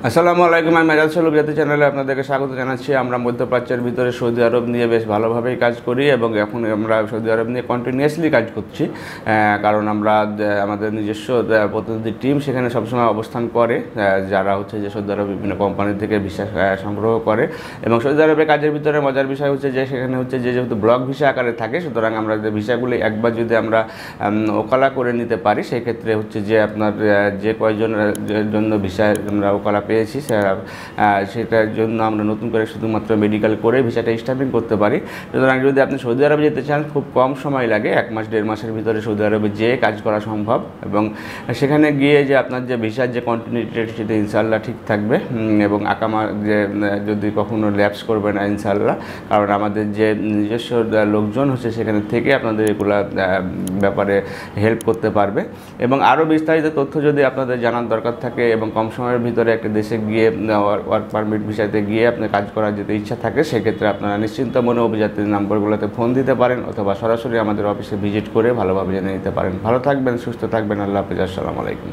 আসসালামু আলাইকুম। আমি মেজাজ সলুব জাতি চ্যানেলে আপনাদেরকে স্বাগত জানাচ্ছি। আমরা মধ্যপ্রাচ্যের ভিতরে সৌদি আরব নিয়ে বেশ ভালোভাবেই কাজ করি এবং এখন আমরা সৌদি আরব নিয়ে কন্টিনিউয়াসলি কাজ করছি, কারণ আমরা আমাদের নিজস্ব প্রতিনিধি টিম সেখানে সবসময় অবস্থান করে, যারা হচ্ছে যে সৌদি আরব বিভিন্ন কোম্পানি থেকে ভিসা সংগ্রহ করে। এবং সৌদি আরবের কাজের ভিতরে মজার বিষয় হচ্ছে যে সেখানে হচ্ছে যে যেহেতু ব্লক ভিসা আকারে থাকে, সুতরাং আমরা যে ভিসাগুলি একবার যদি আমরা ওকালা করে নিতে পারি, সেক্ষেত্রে হচ্ছে যে আপনার যে কয়জনের জন্য ভিসা আমরা ওকালা পেয়েছি সেটার জন্য আমরা নতুন করে শুধুমাত্র মেডিকেল করে ভিসাটা স্ট্যাম্পিং করতে পারি। সুতরাং যদি আপনি সৌদি আরবে যেতে চান, খুব কম সময় লাগে, 1 মাস 1.5 মাসের ভিতরে সৌদি আরবে যেয়ে কাজ করা সম্ভব। এবং সেখানে গিয়ে যে আপনার যে ভিসার যে কন্টিনিউটি সেটা ইনশাআল্লাহ ঠিক থাকবে এবং আকামা যে যদি কখনো ল্যাপস করবে না ইনশাআল্লাহ, কারণ আমাদের যে নিজস্ব লোকজন হচ্ছে সেখানে থেকে আপনাদের এগুলো ব্যাপারে হেল্প করতে পারবে। এবং আরও বিস্তারিত তথ্য যদি আপনাদের জানার দরকার থাকে এবং কম সময়ের ভিতরে একটা দেশে গিয়ে ওয়ার্ক পারমিট ভিসাতে গিয়ে আপনার কাজ করার যদি ইচ্ছা থাকে, সেক্ষেত্রে আপনারা নিশ্চিন্ত মনে অভিযাত্রী নাম্বারগুলোতে ফোন দিতে পারেন অথবা সরাসরি আমাদের অফিসে ভিজিট করে ভালোভাবে জেনে নিতে পারেন। ভালো থাকবেন, সুস্থ থাকবেন। আল্লাহ হাফেজ। আসসালামু আলাইকুম।